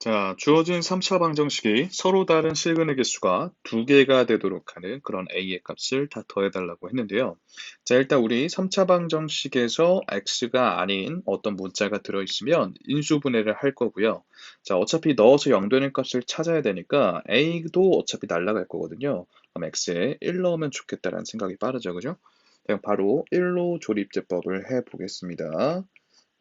자, 주어진 3차 방정식이 서로 다른 실근의 개수가 두 개가 되도록 하는 그런 a의 값을 다 더해달라고 했는데요. 자, 일단 우리 3차 방정식에서 x가 아닌 어떤 문자가 들어있으면 인수분해를 할 거고요. 자, 어차피 넣어서 0 되는 값을 찾아야 되니까 a도 어차피 날라갈 거거든요. 그럼 x에 1 넣으면 좋겠다라는 생각이 빠르죠, 그죠? 그냥 바로 1로 조립제법을 해보겠습니다.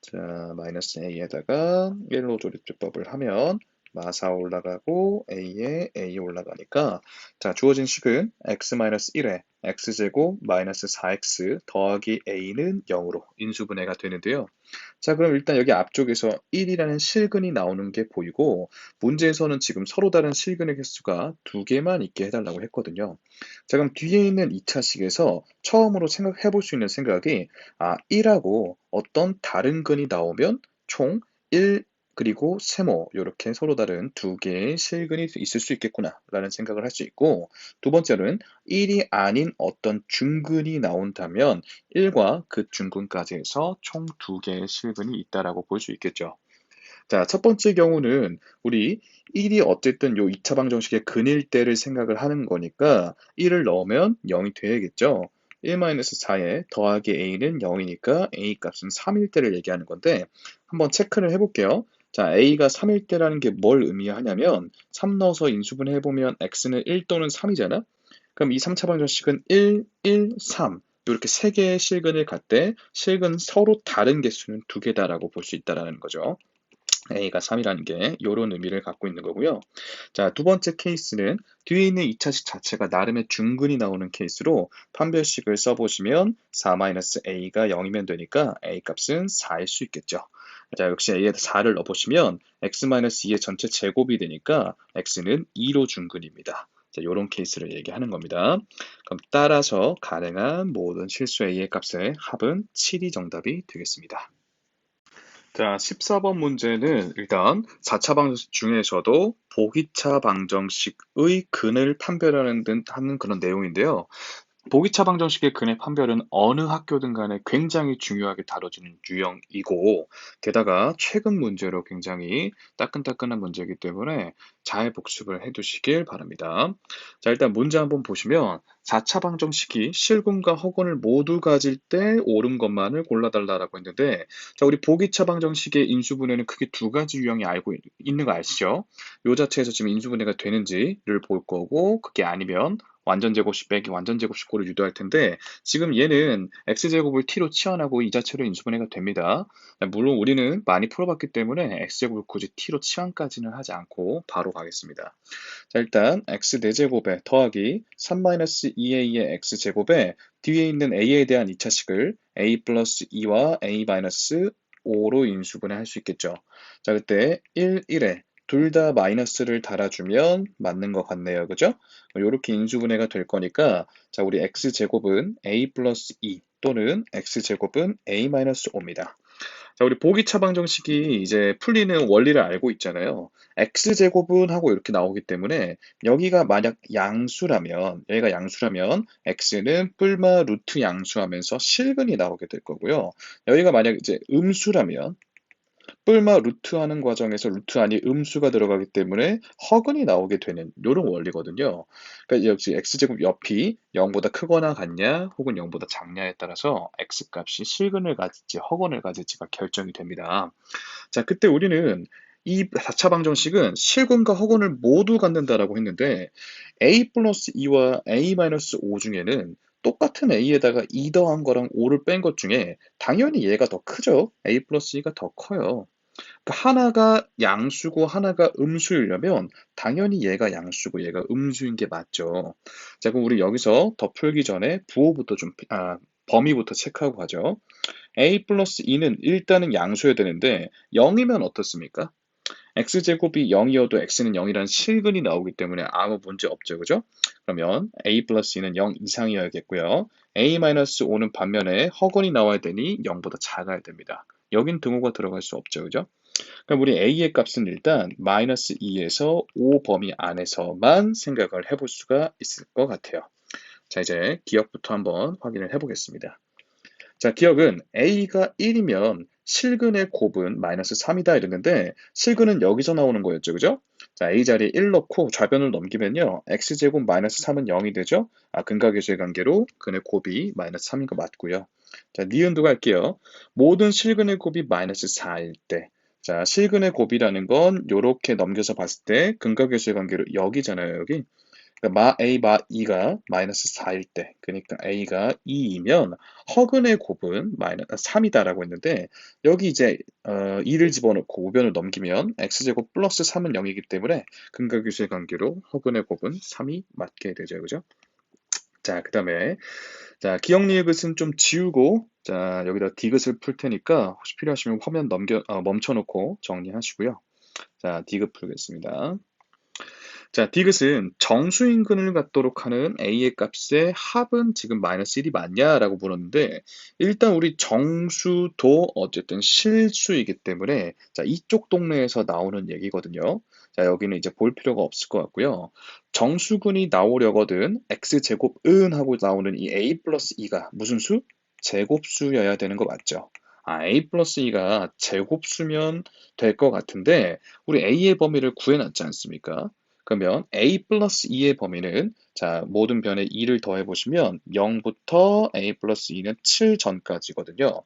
자, 마이너스 a에다가 1로 조립제법을 하면 마사 올라가고 a에 a 올라가니까 자, 주어진 식은 x-1에 x제곱 마이너스 4x 더하기 a는 0으로 인수분해가 되는데요. 자, 그럼 일단 여기 앞쪽에서 1이라는 실근이 나오는 게 보이고 문제에서는 지금 서로 다른 실근의 개수가 두 개만 있게 해달라고 했거든요. 자, 그럼 뒤에 있는 2차식에서 처음으로 생각해 볼 수 있는 생각이 1하고 어떤 다른 근이 나오면 총 1, 그리고 세모 이렇게 서로 다른 두 개의 실근이 있을 수 있겠구나 라는 생각을 할 수 있고, 두 번째로는 1이 아닌 어떤 중근이 나온다면 1과 그 중근까지 해서 총 두 개의 실근이 있다라고 볼 수 있겠죠. 자, 첫 번째 경우는 우리 1이 어쨌든 요 2차 방정식의 근일 때를 생각을 하는 거니까 1을 넣으면 0이 돼야겠죠. 1-4에 더하기 a는 0이니까 a 값은 3일 때를 얘기하는 건데 한번 체크를 해볼게요. 자, a가 3일 때라는 게 뭘 의미하냐면 3 넣어서 인수분해 해보면 x는 1 또는 3이잖아? 그럼 이 3차 방정식은 1, 1, 3 이렇게 세 개의 실근을 갖되 실근 서로 다른 개수는 두 개다라고 볼 수 있다라는 거죠. a가 3이라는 게 이런 의미를 갖고 있는 거고요. 자, 두 번째 케이스는 뒤에 있는 2차식 자체가 나름의 중근이 나오는 케이스로 판별식을 써보시면 4-a가 0이면 되니까 a 값은 4일 수 있겠죠. 자, 역시 a에다 4를 넣어보시면 x-2의 전체 제곱이 되니까 x는 2로 중근입니다. 자, 이런 케이스를 얘기하는 겁니다. 그럼 따라서 가능한 모든 실수 a의 값의 합은 7이 정답이 되겠습니다. 자, 14번 문제는 일단 4차 방정식 중에서도 보기차 방정식의 근을 판별하는 듯 하는 그런 내용인데요. 보기차 방정식의 근의 판별은 어느 학교든 간에 굉장히 중요하게 다뤄지는 유형이고, 게다가 최근 문제로 굉장히 따끈따끈한 문제이기 때문에 잘 복습을 해두시길 바랍니다. 자, 일단 문제 한번 보시면 4차 방정식이 실근과 허근을 모두 가질 때 옳은 것만을 골라달라고 했는데, 자, 우리 보기차 방정식의 인수분해는 크게 두 가지 유형이 알고 있는 거 아시죠? 요 자체에서 지금 인수분해가 되는지를 볼 거고, 그게 아니면 완전 제곱식 빼기 완전 제곱식고를 유도할 텐데 지금 얘는 x제곱을 t로 치환하고 이 자체로 인수분해가 됩니다. 물론 우리는 많이 풀어봤기 때문에 x제곱을 굳이 t로 치환까지는 하지 않고 바로 가겠습니다. 자, 일단 x 4제곱에 더하기 3-2a의 x제곱에 뒤에 있는 a에 대한 2차식을 a 플러스 2와 a 마이너스 5로 인수분해 할 수 있겠죠. 자, 그때 1, 1에 둘 다 마이너스를 달아주면 맞는 것 같네요. 그죠? 이렇게 인수분해가 될 거니까 자, 우리 x제곱은 a 플러스 2 또는 x제곱은 a 마이너스 5입니다. 자, 우리 보기차 방정식이 이제 풀리는 원리를 알고 있잖아요. x제곱은 하고 이렇게 나오기 때문에 여기가 만약 양수라면, 얘가 양수라면 x는 뿔마 루트 양수하면서 실근이 나오게 될 거고요. 여기가 만약 이제 음수라면 뿔마 루트 하는 과정에서 루트 안이 음수가 들어가기 때문에 허근이 나오게 되는 이런 원리거든요. 그러니까 역시 x제곱 옆이 0보다 크거나 같냐 혹은 0보다 작냐에 따라서 x값이 실근을 가질지 허근을 가질지가 결정이 됩니다. 자, 그때 우리는 이 4차 방정식은 실근과 허근을 모두 갖는다라고 했는데 a 플러스 2와 a 마이너스 5 중에는 똑같은 a에다가 2 더한 거랑 5를 뺀 것 중에 당연히 얘가 더 크죠. a 플러스 2가 더 커요. 그러니까 하나가 양수고 하나가 음수이려면 당연히 얘가 양수고 얘가 음수인 게 맞죠. 자, 그럼 우리 여기서 더 풀기 전에 부호부터 범위부터 체크하고 가죠. a 플러스 2는 일단은 양수여야 되는데 0이면 어떻습니까? x제곱이 0이어도 x는 0이라는 실근이 나오기 때문에 아무 문제 없죠. 그죠? 그러면 a 플러스 2는 0 이상이어야겠고요. a 마이너스 5는 반면에 허근이 나와야 되니 0보다 작아야 됩니다. 여긴 등호가 들어갈 수 없죠. 그죠? 그럼 우리 a의 값은 일단 마이너스 2에서 5 범위 안에서만 생각을 해볼 수가 있을 것 같아요. 자, 이제 기억부터 한번 확인을 해보겠습니다. 자, 기억은 a가 1이면 실근의 곱은 마이너스 3이다 이랬는데 실근은 여기서 나오는 거였죠. 그죠? 자, a 자리에 1 넣고 좌변을 넘기면요. x제곱 마이너스 3은 0이 되죠? 근각계수의 관계로 근의 곱이 마이너스 3인 거 맞고요. 자, 니은도 갈게요. 모든 실근의 곱이 마이너스 4일 때. 자, 실근의 곱이라는 건 요렇게 넘겨서 봤을 때 근각계수의 관계로 여기잖아요. 여기. 그러니까 A, 2가 마이너스 4일 때, 그러니까 A가 2이면 허근의 곱은 마이너스 3이다라고 했는데 여기 이제 2를 집어넣고 우변을 넘기면 x제곱 플러스 3은 0이기 때문에 근각유수의 관계로 허근의 곱은 3이 맞게 되죠. 그죠? 자, 그 다음에 자, 기억 리을긋은 좀 지우고 자, 여기다 디귿을 풀 테니까 혹시 필요하시면 화면 멈춰놓고 정리하시고요. 자, 디귿 풀겠습니다. 자, 디귿은 정수인근을 갖도록 하는 a의 값의 합은 지금 마이너스 1이 맞냐라고 물었는데 일단 우리 정수도 어쨌든 실수이기 때문에 자, 이쪽 동네에서 나오는 얘기거든요. 자, 여기는 이제 볼 필요가 없을 것 같고요. 정수근이 나오려거든 x제곱은 하고 나오는 이 a 플러스 2가 무슨 수? 제곱수여야 되는 거 맞죠? a 플러스 2가 제곱수면 될 것 같은데 우리 a의 범위를 구해놨지 않습니까? 그러면 a 플러스 2의 범위는 자 모든 변에 2를 더해보시면 0부터 a 플러스 2는 7 전까지거든요.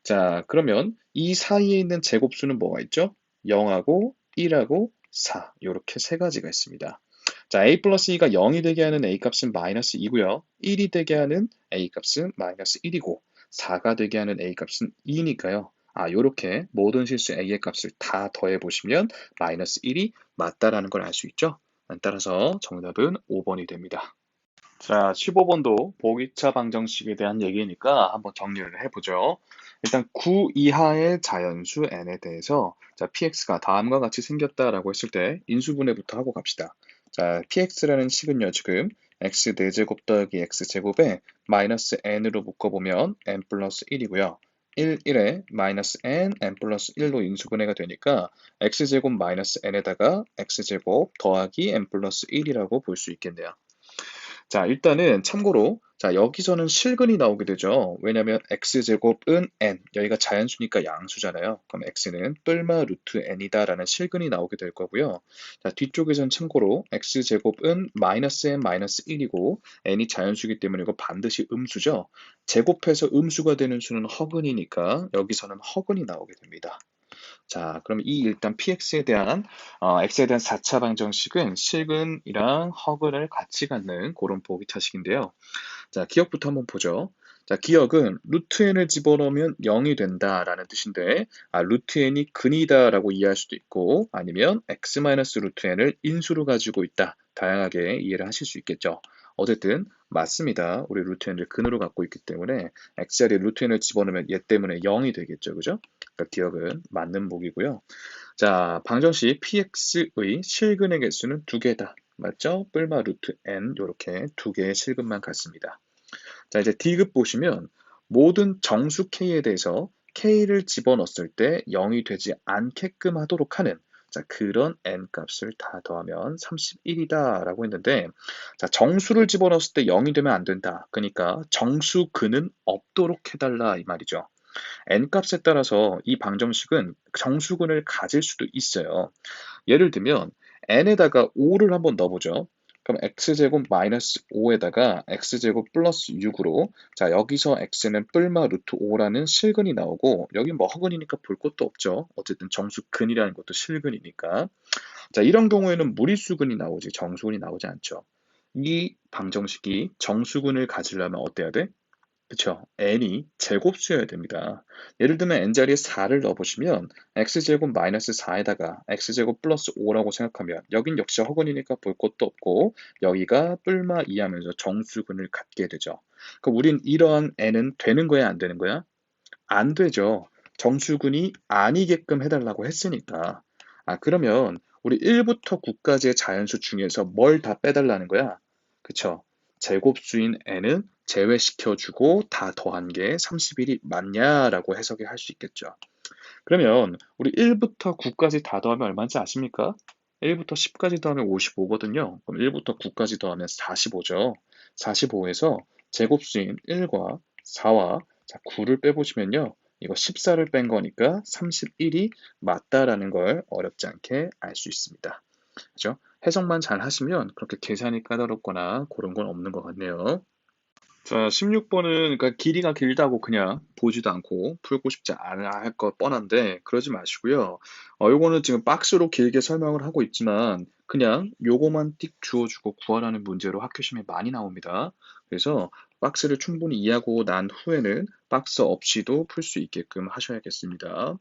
자 그러면 이 사이에 있는 제곱수는 뭐가 있죠? 0하고 1하고 4 이렇게 세 가지가 있습니다. 자 a 플러스 2가 0이 되게 하는 a 값은 마이너스 2고요. 1이 되게 하는 a 값은 마이너스 1이고 4가 되게 하는 a 값은 2니까요. 요렇게 모든 실수 a의 값을 다 더해보시면 마이너스 1이 맞다라는 걸 알 수 있죠. 따라서 정답은 5번이 됩니다. 자, 15번도 보기차 방정식에 대한 얘기니까 한번 정리를 해보죠. 일단 9 이하의 자연수 n에 대해서 자, px가 다음과 같이 생겼다라고 했을 때 인수분해부터 하고 갑시다. 자, px라는 식은요, 지금 x 4제곱 더하기 x제곱에 마이너스 n으로 묶어보면 n 플러스 1이고요. 1, 1에 마이너스 n 플러스 1로 인수분해가 되니까 x제곱 마이너스 n에다가 x제곱 더하기 n 플러스 1이라고 볼 수 있겠네요. 자, 일단은 참고로 자, 여기서는 실근이 나오게 되죠. 왜냐면 x제곱은 n, 여기가 자연수니까 양수잖아요. 그럼 x는 뿔마 루트 n이다 라는 실근이 나오게 될 거고요. 자, 뒤쪽에선 참고로 x제곱은 마이너스 n 마이너스 1이고 n이 자연수이기 때문에 이거 반드시 음수죠. 제곱해서 음수가 되는 수는 허근이니까 여기서는 허근이 나오게 됩니다. 자, 그럼 이 일단 px에 대한 x에 대한 4차 방정식은 실근이랑 허근을 같이 갖는 그런 보기차식인데요. 자, 기억부터 한번 보죠. 자, 기억은 루트 n을 집어넣으면 0이 된다라는 뜻인데 루트 n이 근이다라고 이해할 수도 있고 아니면 x 루트 n을 인수로 가지고 있다. 다양하게 이해를 하실 수 있겠죠. 어쨌든 맞습니다. 우리 루트 n을 근으로 갖고 있기 때문에 x자리에 루트 n을 집어넣으면 얘 때문에 0이 되겠죠. 그죠? 그러니까 기억은 맞는 보기고요. 자, 방정식 px의 실근의 개수는 두 개다. 맞죠? 뿔마 루트 n 이렇게 두 개의 실근만 같습니다. 자, 이제 D급 보시면 모든 정수 K에 대해서 K를 집어넣었을 때 0이 되지 않게끔 하도록 하는 자, 그런 n 값을 다 더하면 31이다 라고 했는데 자, 정수를 집어넣었을 때 0이 되면 안 된다. 그러니까 정수근은 없도록 해달라 이 말이죠. n 값에 따라서 이 방정식은 정수근을 가질 수도 있어요. 예를 들면 n에다가 5를 한번 넣어보죠. 그럼 x제곱 마이너스 5에다가 x제곱 플러스 6으로 자 여기서 x는 뿔마 루트 5라는 실근이 나오고 여기 뭐 허근이니까 볼 것도 없죠. 어쨌든 정수근이라는 것도 실근이니까 자 이런 경우에는 무리수근이 나오지 정수근이 나오지 않죠. 이 방정식이 정수근을 가지려면 어때야 돼? 그쵸. n이 제곱수여야 됩니다. 예를 들면 n자리에 4를 넣어보시면 x제곱 마이너스 4에다가 x제곱 플러스 5라고 생각하면 여긴 역시 허근이니까 볼 것도 없고 여기가 뿔마 2 하면서 정수근을 갖게 되죠. 그럼 우린 이러한 n은 되는 거야 안 되는 거야? 안 되죠. 정수근이 아니게끔 해달라고 했으니까. 그러면 우리 1부터 9까지의 자연수 중에서 뭘 다 빼달라는 거야? 그쵸. 제곱수인 n은 제외시켜주고 다 더한 게 31이 맞냐라고 해석을 할 수 있겠죠. 그러면 우리 1부터 9까지 다 더하면 얼마인지 아십니까? 1부터 10까지 더하면 55거든요. 그럼 1부터 9까지 더하면 45죠. 45에서 제곱수인 1과 4와 9를 빼보시면요. 이거 14를 뺀 거니까 31이 맞다라는 걸 어렵지 않게 알 수 있습니다. 그죠? 해석만 잘 하시면 그렇게 계산이 까다롭거나 그런 건 없는 것 같네요. 자, 16번은 그러니까 길이가 길다고 그냥 보지도 않고 풀고 싶지 않아 할 거 뻔한데 그러지 마시고요. 요거는 지금 박스로 길게 설명을 하고 있지만 그냥 요거만 띡 주어주고 구하라는 문제로 학교 시험에 많이 나옵니다. 그래서 박스를 충분히 이해하고 난 후에는 박스 없이도 풀 수 있게끔 하셔야겠습니다.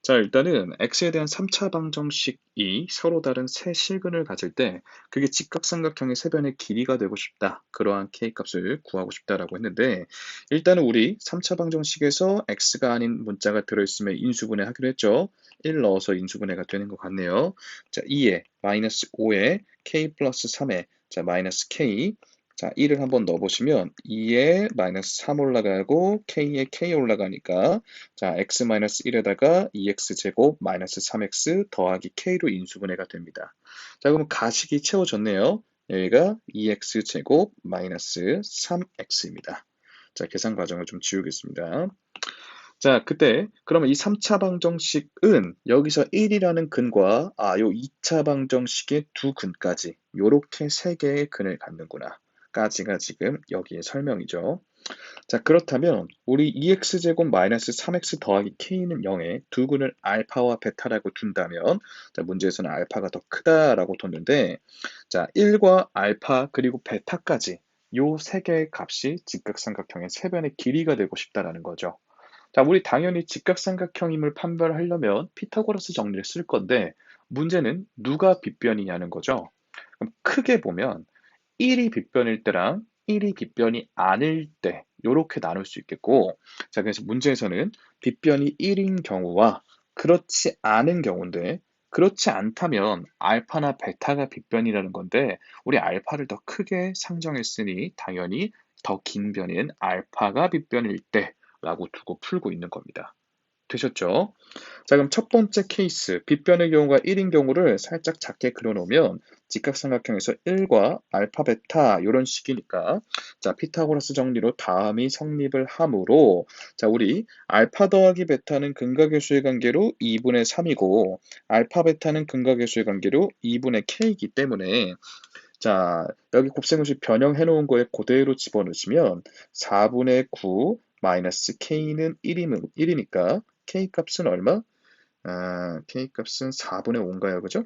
자, 일단은 x에 대한 3차 방정식이 서로 다른 세 실근을 가질 때 그게 직각삼각형의 세 변의 길이가 되고 싶다. 그러한 k값을 구하고 싶다라고 했는데 일단은 우리 3차 방정식에서 x가 아닌 문자가 들어있으면 인수분해 하기로 했죠. 1 넣어서 인수분해가 되는 것 같네요. 자, 2에 마이너스 5에 k 플러스 3에 자, 마이너스 k 자, 1을 한번 넣어보시면 2에 마이너스 3 올라가고 k에 k 올라가니까 자, x-1에다가 2x제곱 마이너스 3x 더하기 k로 인수분해가 됩니다. 자, 그러면 가식이 채워졌네요. 여기가 2x제곱 마이너스 3x입니다. 자, 계산 과정을 좀 지우겠습니다. 자, 그때 그러면 이 3차 방정식은 여기서 1이라는 근과 요 2차 방정식의 두 근까지 요렇게 세 개의 근을 갖는구나. 까지가 지금 여기에 설명이죠. 자, 그렇다면 우리 2x제곱 마이너스 3x 더하기 k는 0에 두 근을 알파와 베타라고 둔다면 자, 문제에서는 알파가 더 크다라고 뒀는데 자, 1과 알파 그리고 베타까지 요 세 개의 값이 직각삼각형의 세 변의 길이가 되고 싶다라는 거죠. 자, 우리 당연히 직각삼각형임을 판별하려면 피타고라스 정리를 쓸 건데 문제는 누가 빗변이냐는 거죠. 그럼 크게 보면 1이 빗변일 때랑 1이 빗변이 아닐 때 요렇게 나눌 수 있겠고 자 그래서 문제에서는 빗변이 1인 경우와 그렇지 않은 경우인데 그렇지 않다면 알파나 베타가 빗변이라는 건데 우리 알파를 더 크게 상정했으니 당연히 더 긴 변인 알파가 빗변일 때라고 두고 풀고 있는 겁니다. 되셨죠? 자, 그럼 첫 번째 케이스, 빗변의 경우가 1인 경우를 살짝 작게 그려놓으면 직각삼각형에서 1과 알파, 베타 이런 식이니까 자, 피타고라스 정리로 다음이 성립을 하므로 자, 우리 알파 더하기 베타는 근각계수의 관계로 2분의 3이고 알파, 베타는 근각계수의 관계로 2분의 k이기 때문에 자, 여기 곱셈공식 변형해 놓은 거에 그대로 집어넣으시면 4분의 9 마이너스 k는 1이니까 k 값은 얼마? k 값은 4분의 5인가요? 그죠?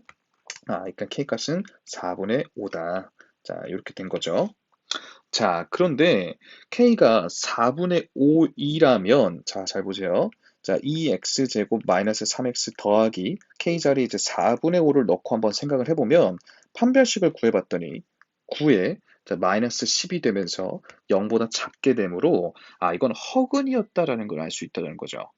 그러니까 k 값은 4분의 5다. 자, 이렇게 된 거죠. 자, 그런데 k가 4분의 5이라면 자, 잘 보세요. 자, 2x제곱 마이너스 3x 더하기 k 자리에 이제 4분의 5를 넣고 한번 생각을 해보면 판별식을 구해봤더니 9에 마이너스 10이 되면서 0보다 작게 되므로 이건 허근이었다라는 걸 알 수 있다는 거죠.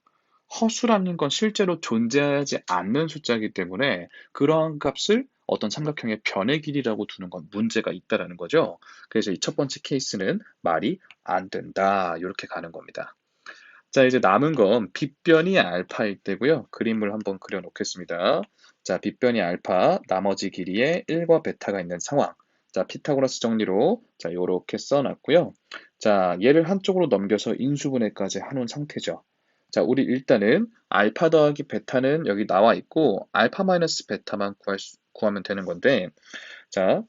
허수라는 건 실제로 존재하지 않는 숫자이기 때문에 그러한 값을 어떤 삼각형의 변의 길이라고 두는 건 문제가 있다라는 거죠. 그래서 이 첫 번째 케이스는 말이 안 된다. 이렇게 가는 겁니다. 자, 이제 남은 건 빗변이 알파일 때고요. 그림을 한번 그려 놓겠습니다. 자, 빗변이 알파, 나머지 길이에 1과 베타가 있는 상황. 자, 피타고라스 정리로 자, 요렇게 써놨고요. 자, 얘를 한쪽으로 넘겨서 인수분해까지 해놓은 상태죠. 자, 우리 일단은 알파 더하기 베타는 여기 나와 있고 알파 마이너스 베타만 구하면 되는 건데 자,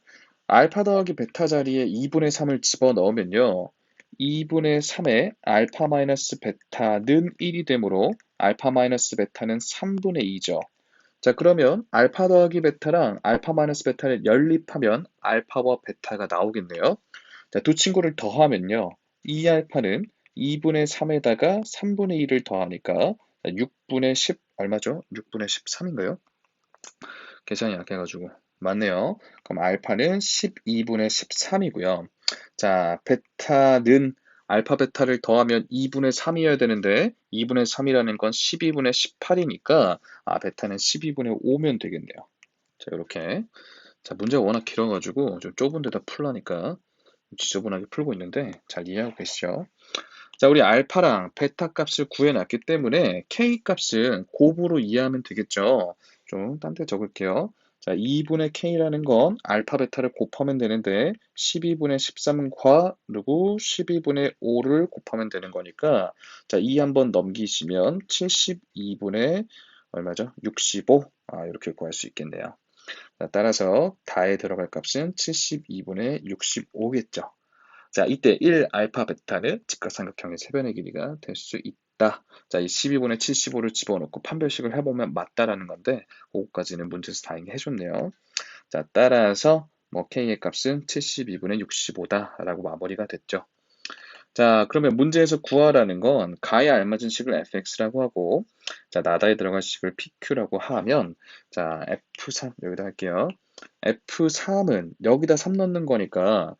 알파 더하기 베타 자리에 2분의 3을 집어넣으면요. 2분의 3에 알파 마이너스 베타는 1이 되므로 알파 마이너스 베타는 3분의 2죠. 자, 그러면 알파 더하기 베타랑 알파 마이너스 베타를 연립하면 알파와 베타가 나오겠네요. 자, 두 친구를 더하면요. 2알파는 2분의 3에다가 3분의 2를 더하니까 6분의 10 얼마죠? 6분의 13인가요? 계산이 약해가지고 맞네요. 그럼 알파는 12분의 13이고요. 자, 베타는 알파 베타를 더하면 2분의 3이어야 되는데 2분의 3이라는 건 12분의 18이니까 베타는 12분의 5면 되겠네요. 자, 이렇게 자, 문제가 워낙 길어가지고 좀 좁은 데다 풀라니까 지저분하게 풀고 있는데 잘 이해하고 계시죠? 자, 우리 알파랑 베타 값을 구해놨기 때문에 K 값은 곱으로 이해하면 되겠죠. 좀 딴 데 적을게요. 자, 2분의 k라는 건 알파, 베타를 곱하면 되는데 12분의 13과 그리고 12분의 5를 곱하면 되는 거니까 자, 2 한번 넘기시면 72분의 얼마죠? 65. 이렇게 구할 수 있겠네요. 자, 따라서 다에 들어갈 값은 72분의 65겠죠. 자, 이때 1 알파 베타는 직각삼각형의 세변의 길이가 될 수 있다. 자, 이 12분의 75를 집어넣고 판별식을 해보면 맞다라는 건데, 그거까지는 문제에서 다행히 해줬네요. 자, 따라서 뭐 k의 값은 72분의 65다라고 마무리가 됐죠. 자, 그러면 문제에서 구하라는 건 가에 알맞은 식을 fx라고 하고, 자, 나다에 들어갈 식을 pq라고 하면, 자, f3 여기다 할게요. f3은 여기다 3 넣는 거니까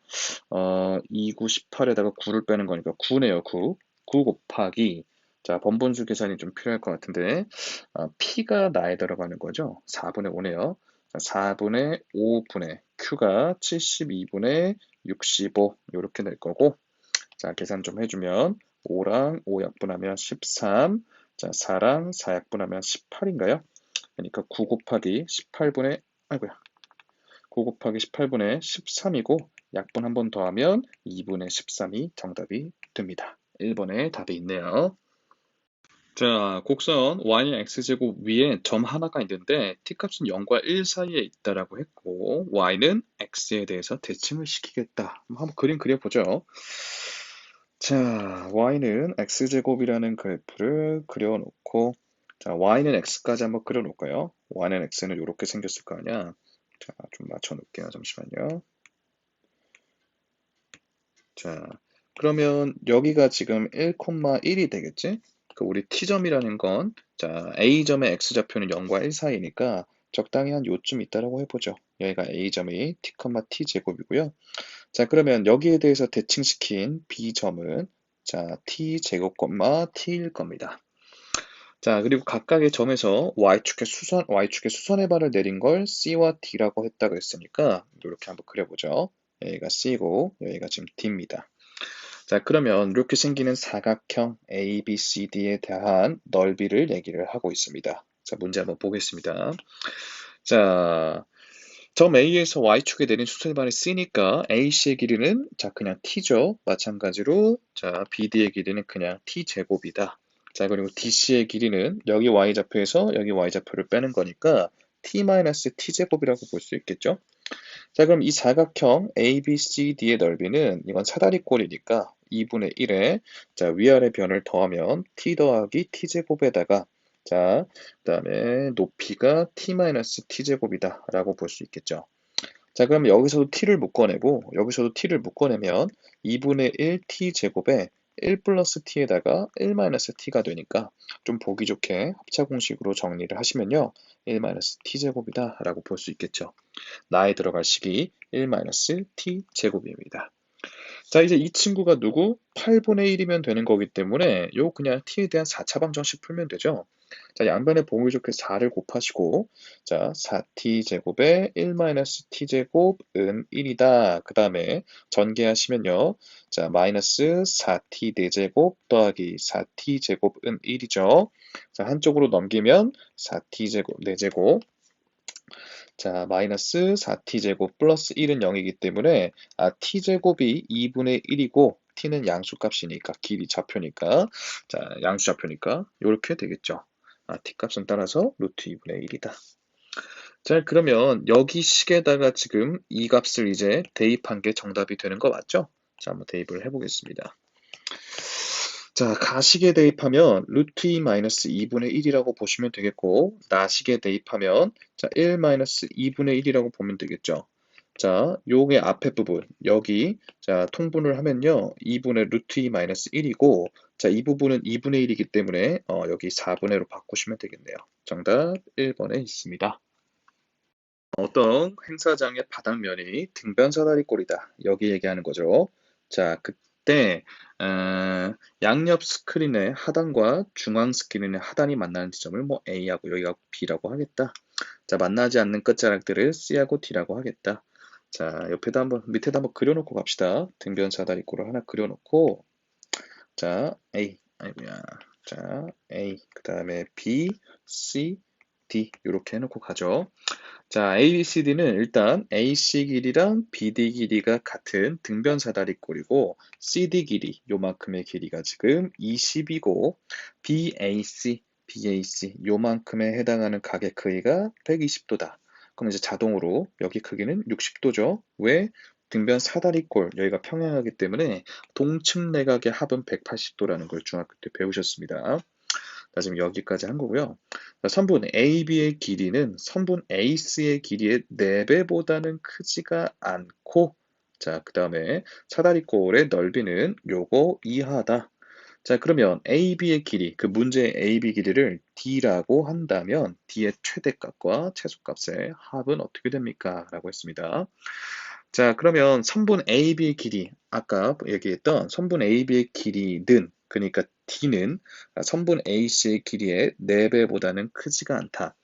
2, 9, 18에다가 9를 빼는 거니까 9네요, 9. 9 곱하기, 자, 번분수 계산이 좀 필요할 것 같은데, P가 나에 들어가는 거죠. 4분의 5네요. 4분의 5분의 Q가 72분의 65, 이렇게 될 거고, 자, 계산 좀 해주면, 5랑 5 약분하면 13, 자, 4랑 4 약분하면 18인가요? 그러니까 9 곱하기 18분의, 아이고야. 9 곱하기 18분의 13이고 약분 한 번 더하면 2분의 13이 정답이 됩니다. 1번에 답이 있네요. 자, 곡선 y는 x제곱 위에 점 하나가 있는데 t값은 0과 1 사이에 있다라고 했고 y는 x에 대해서 대칭을 시키겠다. 한번 그림 그려보죠. 자, y는 x제곱이라는 그래프를 그려놓고 자, y는 x까지 한번 그려놓을까요? y는 x는 이렇게 생겼을 거 아니야. 자, 좀 맞춰놓을게요. 잠시만요. 자, 그러면 여기가 지금 1,1이 되겠지? 그 우리 t점이라는 건, 자, a점의 x좌표는 0과 1 사이니까 적당히 한 요쯤 있다라고 해보죠. 여기가 a점이 t, t 제곱이고요. 자, 그러면 여기에 대해서 대칭시킨 b점은 자, t 제곱, t일 겁니다. 자, 그리고 각각의 점에서 y축의 수선의 발을 내린 걸 c와 d라고 했다고 했으니까 이렇게 한번 그려보죠. 여기가 c고 여기가 지금 d입니다. 자, 그러면 이렇게 생기는 사각형 ABCD에 대한 넓이를 얘기를 하고 있습니다. 자, 문제 한번 보겠습니다. 자, 점 A에서 Y축에 내린 수선발이 C니까 AC의 길이는 자, 그냥 T죠. 마찬가지로 자, BD의 길이는 그냥 T제곱이다. 자, 그리고 DC의 길이는 여기 Y좌표에서 여기 Y좌표를 빼는 거니까 T-T제곱이라고 볼 수 있겠죠. 자, 그럼 이 사각형 ABCD의 넓이는 이건 사다리꼴이니까 2분의 1에 자, 위아래 변을 더하면 t 더하기 t제곱에다가 자, 그다음에 높이가 t-t제곱이다 라고 볼 수 있겠죠. 자, 그럼 여기서도 t를 묶어내고 여기서도 t를 묶어내면 2분의 1 t제곱에 1 플러스 t에다가 1 마이너스 t가 되니까 좀 보기 좋게 합차 공식으로 정리를 하시면요. 1 마이너스 t제곱이다 라고 볼 수 있겠죠. 나에 들어갈 식이 1-t 제곱입니다. 자, 이제 이 친구가 누구? 8분의 1이면 되는 거기 때문에 요 그냥 t에 대한 4차 방정식 풀면 되죠. 자, 양변에 보기 좋게 4를 곱하시고 자, 4t 제곱에 1-t 제곱은 1이다. 그 다음에 전개하시면요. 자, 마이너스 4t 4제곱 더하기 4t 제곱은 1이죠. 자, 한쪽으로 넘기면 4t 제곱 4제곱 자, 마이너스 4t제곱 플러스 1은 0이기 때문에 t제곱이 2분의 1이고 t는 양수값이니까 길이 좌표니까 자, 양수좌표니까 이렇게 되겠죠. t값은 따라서 루트 2분의 1이다. 자, 그러면 여기 식에다가 지금 이 값을 이제 대입한 게 정답이 되는 거 맞죠? 자, 한번 대입을 해보겠습니다. 자, 가식에 대입하면 루트 2 마이너스 2분의 1이라고 보시면 되겠고 나식에 대입하면 자, 1 마이너스 2분의 1이라고 보면 되겠죠. 자, 요게 앞에 부분 여기 자, 통분을 하면요. 2분의 루트 2 마이너스 1이고 자, 이 부분은 2분의 1이기 때문에 여기 4분의 1로 바꾸시면 되겠네요. 정답 1번에 있습니다. 어떤 행사장의 바닥면이 등변 사다리꼴이다. 여기 얘기하는 거죠. 자, 그때 양옆 스크린의 하단과 중앙 스크린의 하단이 만나는 지점을 뭐 A하고 여기가 B라고 하겠다. 자, 만나지 않는 끝자락들을 C하고 D라고 하겠다. 자, 밑에도 한번 그려놓고 갑시다. 등변 사다리꼴을 하나 그려놓고 자, A, 아이고야. 자, A, 그 다음에 B, C, D 이렇게 해놓고 가죠. 자, ABCD는 일단 AC 길이랑 BD 길이가 같은 등변 사다리꼴이고 CD 길이 요만큼의 길이가 지금 20이고 BAC 요만큼에 해당하는 각의 크기가 120도다. 그럼 이제 자동으로 여기 크기는 60도죠. 왜? 등변 사다리꼴 여기가 평행하기 때문에 동측 내각의 합은 180도라는 걸 중학교 때 배우셨습니다. 자, 지금 여기까지 한 거고요. 자, 선분 AB의 길이는 선분 AC의 길이의 4배보다는 크지가 않고, 자, 그 다음에 사다리꼴의 넓이는 요거 이하다. 자, 그러면 AB의 길이, 그 문제의 AB 길이를 D라고 한다면 D의 최대값과 최소값의 합은 어떻게 됩니까? 라고 했습니다. 자, 그러면 선분 AB의 길이, 아까 얘기했던 선분 AB의 길이는, 그러니까 D는 선분 AC의 길이의 4배보다는 크지가 않다.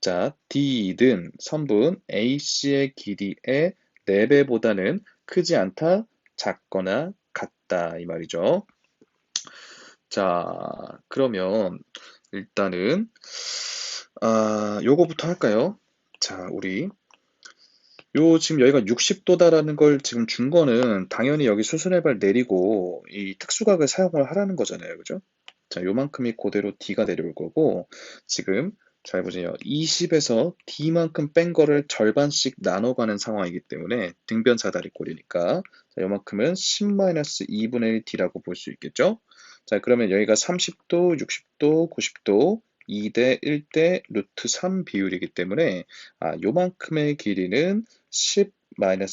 자, D는 선분 AC의 길이의 4배보다는 크지 않다, 작거나 같다, 이 말이죠. 자, 그러면 일단은, 요거부터 할까요? 자, 우리 지금 여기가 60도다라는 걸 지금 준 거는 당연히 여기 수순회발 내리고 이 특수각을 사용을 하라는 거잖아요. 그죠? 자, 요만큼이 그대로 D가 내려올 거고, 지금 잘 보세요. 20에서 D만큼 뺀 거를 절반씩 나눠가는 상황이기 때문에 등변 사다리꼴이니까, 자, 요만큼은 10-2분의 1 D라고 볼 수 있겠죠? 자, 그러면 여기가 30도, 60도, 90도, 2대 1대 루트 3 비율이기 때문에 요만큼의 길이는 10-2분의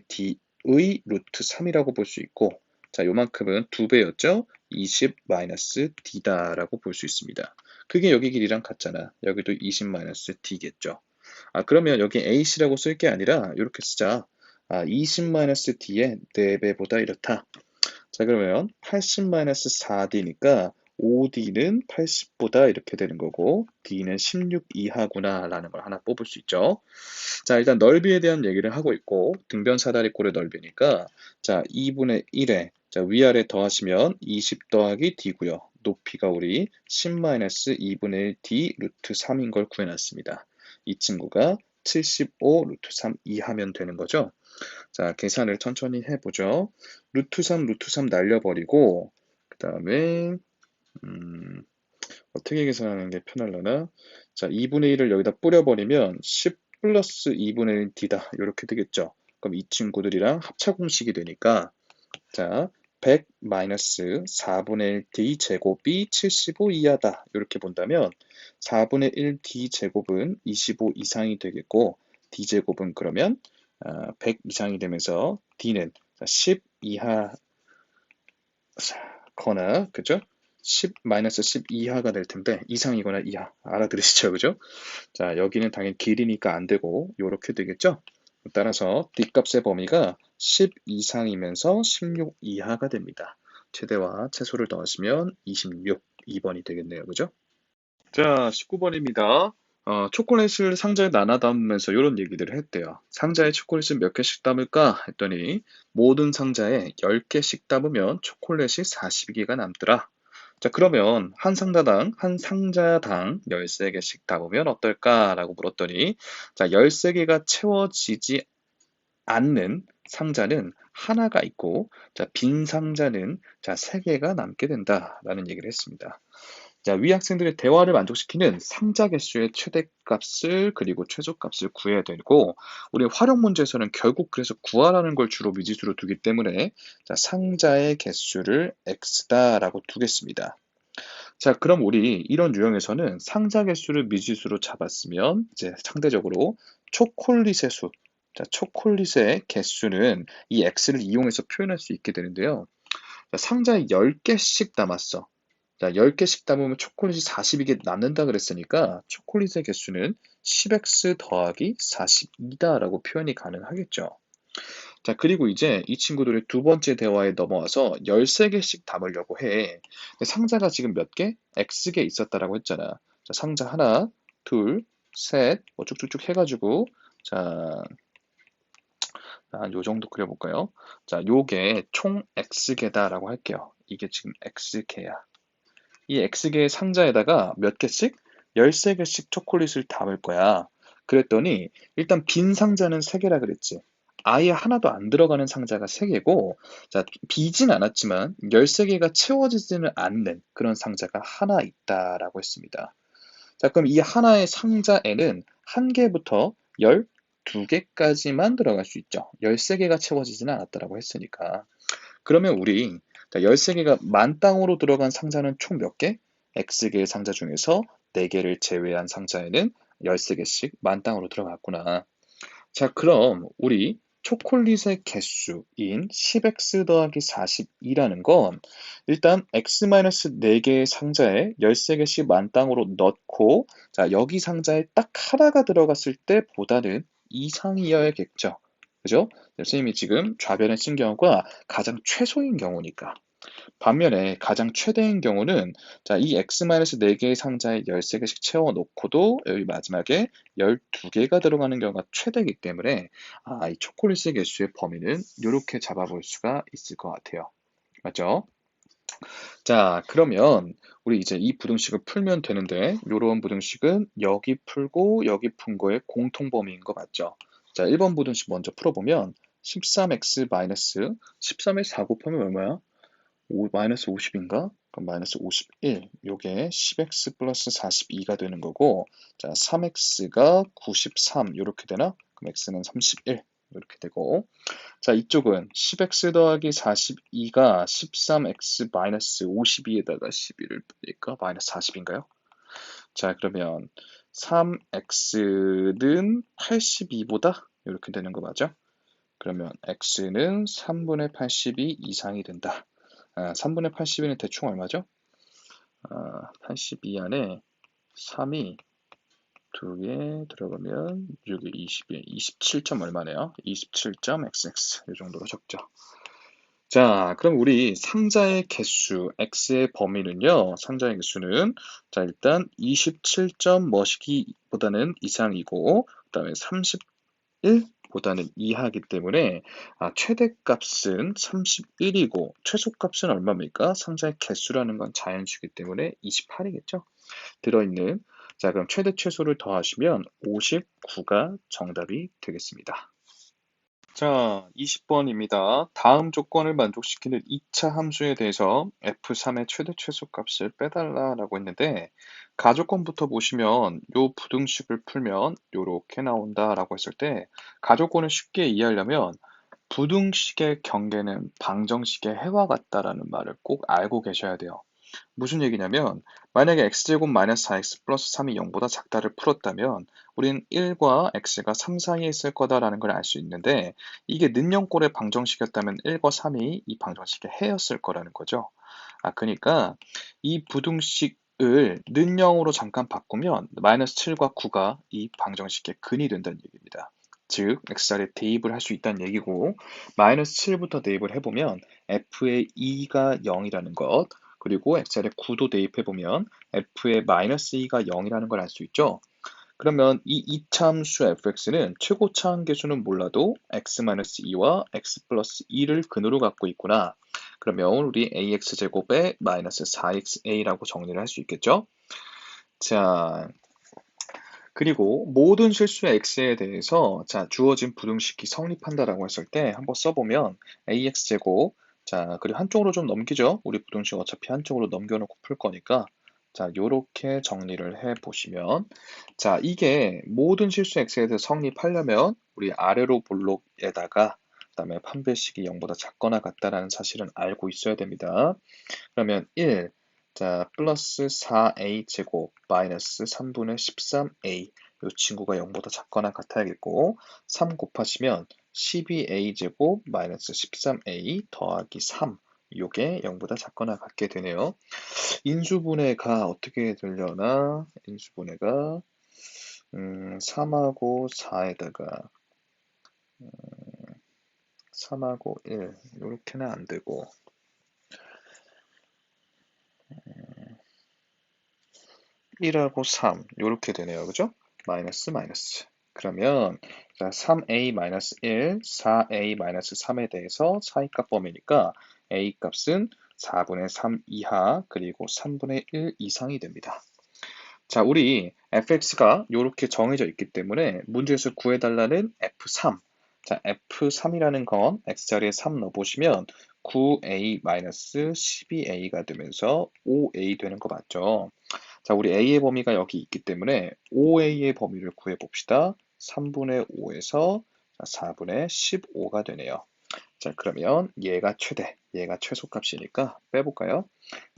1D의 루트 3이라고 볼 수 있고, 자, 요만큼은 2배였죠? 20-D다라고 볼 수 있습니다. 그게 여기 길이랑 같잖아. 여기도 20-D겠죠. 그러면 여기 AC라고 쓸 게 아니라 이렇게 쓰자. 20-D의 4배보다 이렇다. 자, 그러면 80-4D니까 5D는 80보다 이렇게 되는 거고 D는 16 이하구나 라는 걸 하나 뽑을 수 있죠. 자, 일단 넓이에 대한 얘기를 하고 있고 등변 사다리꼴의 넓이니까 자, 2분의 1에 자, 위아래 더하시면 20 더하기 D고요. 높이가 우리 10-2분의 1 D 루트 3인 걸 구해놨습니다. 이 친구가 75 루트 3 이하면 되는 거죠. 자, 계산을 천천히 해보죠. 루트 3, 루트 3 날려버리고, 그 다음에, 어떻게 계산하는 게 편하려나? 자, 2분의 1을 여기다 뿌려버리면 10 플러스 2분의 1 D다. 이렇게 되겠죠. 그럼 이 친구들이랑 합차 공식이 되니까, 자, 100 마이너스 4분의 1 D 제곱이 75 이하다. 이렇게 본다면, 4분의 1 D 제곱은 25 이상이 되겠고, D 제곱은 그러면 100 이상이 되면서 D는 10 이하거나, 그죠? 10-10 이하가 될 텐데, 이상이거나 이하. 알아들으시죠? 그죠? 자, 여기는 당연히 길이니까 안 되고, 요렇게 되겠죠? 따라서 D값의 범위가 10 이상이면서 16 이하가 됩니다. 최대와 최소를 더하시면 26, 2번이 되겠네요. 그죠? 자, 19번입니다. 초콜릿을 상자에 나눠 담으면서 이런 얘기들을 했대요. 상자에 초콜릿을 몇 개씩 담을까 했더니 모든 상자에 10개씩 담으면 초콜릿이 42개가 남더라. 자, 그러면 한 상자당 13개씩 담으면 어떨까라고 물었더니 자, 13개가 채워지지 않는 상자는 하나가 있고 자, 빈 상자는 자, 3개가 남게 된다라는 얘기를 했습니다. 자, 위 학생들의 대화를 만족시키는 상자 개수의 최대값을 그리고 최소값을 구해야 되고 우리 활용 문제에서는 결국 그래서 구하라는 걸 주로 미지수로 두기 때문에 자, 상자의 개수를 x다라고 두겠습니다. 자, 그럼 우리 이런 유형에서는 상자 개수를 미지수로 잡았으면 이제 상대적으로 초콜릿의 수, 자, 초콜릿의 개수는 이 x를 이용해서 표현할 수 있게 되는데요. 자, 상자에 10개씩 담았어. 자, 10개씩 담으면 초콜릿이 42개 남는다 그랬으니까 초콜릿의 개수는 10x 더하기 42다라고 표현이 가능하겠죠. 자, 그리고 이제 이 친구들의 두 번째 대화에 넘어와서 13개씩 담으려고 해. 근데 상자가 지금 몇 개? X개 있었다라고 했잖아. 자, 상자 하나, 둘, 셋, 뭐 쭉쭉쭉 해가지고, 자, 요 정도 그려볼까요? 자, 요게 총 X개다라고 할게요. 이게 지금 X개야. 이 X개의 상자에다가 몇 개씩? 13개씩 초콜릿을 담을 거야. 그랬더니 일단 빈 상자는 3개라 그랬지. 아예 하나도 안 들어가는 상자가 3개고, 자, 비진 않았지만 13개가 채워지지는 않는 그런 상자가 하나 있다라고 했습니다. 자, 그럼 이 하나의 상자에는 1개부터 12개까지만 들어갈 수 있죠. 13개가 채워지지는 않았다라고 했으니까. 그러면 우리 13개가 만땅으로 들어간 상자는 총 몇 개? X개의 상자 중에서 4개를 제외한 상자에는 13개씩 만땅으로 들어갔구나. 자, 그럼 우리 초콜릿의 개수인 10x 더하기 42라는 건 일단 x-4개의 상자에 13개씩 만땅으로 넣고, 자, 여기 상자에 딱 하나가 들어갔을 때보다는 이상이어야겠죠. 그죠? 선생님이 지금 좌변에 쓴 경우가 가장 최소인 경우니까. 반면에 가장 최대인 경우는, 자, 이 x-4개의 상자에 13개씩 채워 놓고도 여기 마지막에 12개가 들어가는 경우가 최대이기 때문에 이 초콜릿의 개수의 범위는 이렇게 잡아볼 수가 있을 것 같아요. 맞죠? 자, 그러면 우리 이제 이 부등식을 풀면 되는데, 이런 부등식은 여기 풀고 여기 푼 거의 공통 범위인 거 맞죠? 자, 1번 부등식 먼저 풀어보면 13x 마이너스 13에 4 곱하면 얼마야? 마이너스 50인가? 그럼 마이너스 51. 요게 10x 플러스 42가 되는 거고, 자, 3x가 93. 요렇게 되나? 그럼 x는 31. 이렇게 되고, 자, 이쪽은 10x 더하기 42가 13x 마이너스 52에다가 12를 빼니까 마이너스 40인가요? 자, 그러면 3x는 82보다 이렇게 되는 거 맞죠? 그러면 x는 3분의 82 이상이 된다. 3분의 82는 대충 얼마죠? 82 안에 3이 2개 들어가면 6이 20이 27점 얼마네요? 27.xx 이 정도로 적죠. 자, 그럼 우리 상자의 개수, x의 범위는요, 상자의 개수는, 자, 일단 27점 머시기보다는 이상이고, 그 다음에 31보다는 이하이기 때문에, 최대값은 31이고, 최소값은 얼마입니까? 상자의 개수라는 건 자연수이기 때문에 28이겠죠? 들어있는, 자, 그럼 최대 최소를 더하시면 59가 정답이 되겠습니다. 자, 20번입니다. 다음 조건을 만족시키는 2차 함수에 대해서 F3의 최대 최소값을 빼달라라고 했는데, 가조건부터 보시면 요 부등식을 풀면 요렇게 나온다라고 했을 때, 가조건을 쉽게 이해하려면 부등식의 경계는 방정식의 해와 같다라는 말을 꼭 알고 계셔야 돼요. 무슨 얘기냐면, 만약에 x제곱 마이너스 4x 플러스 3이 0보다 작다를 풀었다면 우리는 1과 x가 3 사이에 있을 거다라는 걸 알 수 있는데, 이게 는영꼴의 방정식이었다면 1과 3이 이 방정식의 해였을 거라는 거죠. 그러니까 이 부등식을 는영으로 잠깐 바꾸면 마이너스 7과 9가 이 방정식의 근이 된다는 얘기입니다. 즉 x자리에 대입을 할 수 있다는 얘기고, 마이너스 7부터 대입을 해보면 f의 2가 0이라는 것, 그리고 x자리에 9도 대입해보면 f의 마이너스 2가 0이라는 걸 알 수 있죠. 그러면 이 이차함수 fx는 최고차 한계수는 몰라도 x-2와 x 플러스 2를 근으로 갖고 있구나. 그러면 우리 ax제곱에 마이너스 4xa라고 정리를 할 수 있겠죠. 자, 그리고 모든 실수의 x에 대해서, 자, 주어진 부등식이 성립한다라고 했을 때 한번 써보면 ax제곱, 자, 그리고 한쪽으로 좀 넘기죠. 우리 부등식 어차피 한쪽으로 넘겨놓고 풀 거니까, 자, 요렇게 정리를 해 보시면, 자, 이게 모든 실수 x에 대해서 성립하려면 우리 아래로 볼록에다가 그다음에 판별식이 0보다 작거나 같다라는 사실은 알고 있어야 됩니다. 그러면 1, 자, 플러스 4a 제곱 마이너스 3분의 13a, 이 친구가 0보다 작거나 같아야겠고, 3 곱하시면 12a 제곱 마이너스 13a 더하기 3, 요게 0보다 작거나 같게 되네요. 인수분해가 어떻게 되려나? 인수분해가 3하고 4에다가 3하고 1 이렇게는 안 되고, 1하고 3 이렇게 되네요. 그죠? 마이너스 마이너스. 그러면 자, 3a 마이너스 1, 4a 마이너스 3에 대해서 사이값 범위니까 a 값은 4분의 3 이하 그리고 3분의 1 이상이 됩니다. 자, 우리 fx가 이렇게 정해져 있기 때문에 문제에서 구해달라는 f3. 자, f3이라는 건 x자리에 3 넣어보시면 9a-12a가 되면서 5a 되는 거 맞죠? 자, 우리 a의 범위가 여기 있기 때문에 5a의 범위를 구해봅시다. 3분의 5에서 4분의 15가 되네요. 자, 그러면 얘가 최대, 얘가 최소값이니까 빼볼까요?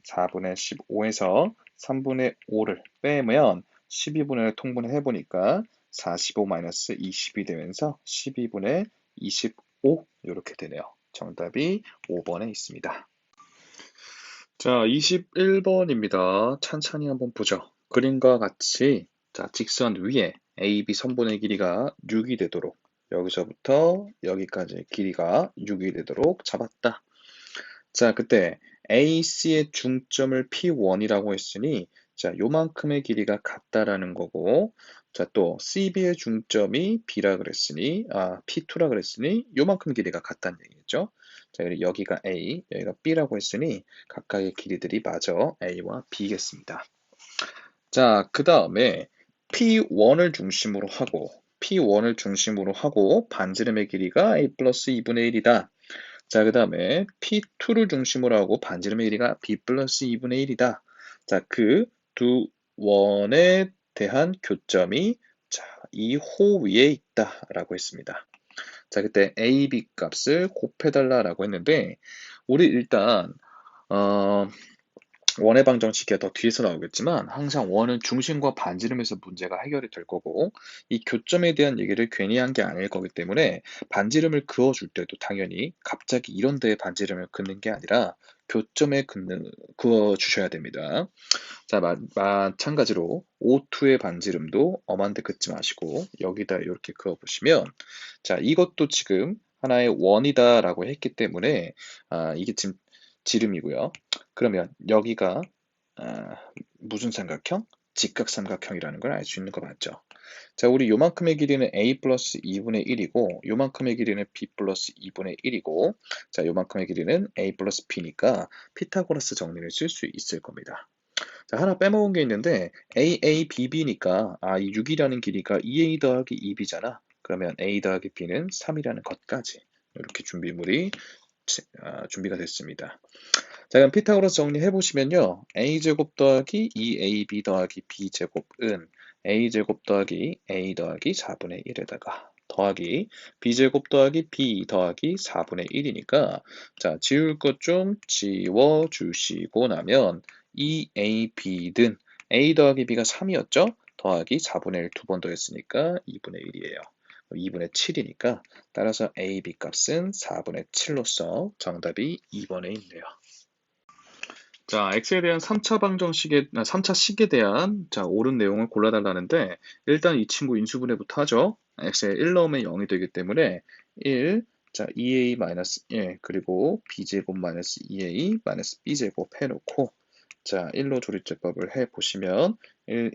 4분의 15에서 3분의 5를 빼면 12분의 통분을 해보니까 45-20이 되면서 12분의 25 이렇게 되네요. 정답이 5번에 있습니다. 자, 21번입니다. 찬찬히 한번 보죠. 그림과 같이 자, 직선 위에 AB 선분의 길이가 6이 되도록 여기서부터 여기까지 길이가 6이 되도록 잡았다. 자, 그때 AC의 중점을 P1이라고 했으니 자, 요만큼의 길이가 같다라는 거고 자, 또 CB의 중점이 B라 그랬으니 P2라 그랬으니 요만큼 길이가 같다는 얘기겠죠. 자, 그리고 여기가 A, 여기가 B라고 했으니 각각의 길이들이 마저 A와 B겠습니다. 자, 그 다음에 P1을 중심으로 하고 반지름의 길이가 A 플러스 2분의 1이다. 자, 그 다음에 P2를 중심으로 하고 반지름의 길이가 B 플러스 2분의 1이다. 자, 그 두 원에 대한 교점이 자, 이 호 위에 있다라고 했습니다. 자, 그때 A, B 값을 곱해달라라고 했는데 우리 일단 원의 방정식이 더 뒤에서 나오겠지만 항상 원은 중심과 반지름에서 문제가 해결이 될 거고 이 교점에 대한 얘기를 괜히 한 게 아닐 거기 때문에 반지름을 그어줄 때도 당연히 갑자기 이런 데에 반지름을 긋는 게 아니라 교점에 그어 주셔야 됩니다. 자, 마찬가지로 O2의 반지름도 엄한데 긋지 마시고 여기다 이렇게 그어 보시면 자, 이것도 지금 하나의 원이다라고 했기 때문에 이게 지금 지름이고요. 그러면 여기가 무슨 삼각형? 직각삼각형이라는 걸 알 수 있는 거 맞죠? 자, 우리 요만큼의 길이는 A 플러스 2분의 1이고 요만큼의 길이는 B 플러스 2분의 1이고 자, 요만큼의 길이는 A 플러스 B니까 피타고라스 정리를 쓸 수 있을 겁니다. 자, 하나 빼먹은 게 있는데 AABB니까 이 6이라는 길이가 2A 더하기 2B잖아. 그러면 A 더하기 B는 3이라는 것까지 이렇게 준비가 됐습니다. 자, 그럼 피타고라스 정리해 보시면요. a제곱 더하기 2ab 더하기 b제곱은 a제곱 더하기 a 더하기 4분의 1에다가 더하기 b제곱 더하기 b 더하기 4분의 1이니까 자, 지울 것 좀 지워 주시고 나면 2ab는 a 더하기 b가 3이었죠? 더하기 4분의 1 두 번 더했으니까 2분의 1이에요. 2분의 7이니까 따라서 AB 값은 4분의 7로서 정답이 2번에 있네요. 자, x에 대한 3차 식에 대한 자, 옳은 내용을 골라달라는데 일단 이 친구 인수분해부터 하죠. x에 1 넣으면 0이 되기 때문에 1, 자, 2a-1 그리고 b제곱 마이너스 2a 마이너스 b제곱 해놓고 자, 1로 조립제법을 해보시면 1,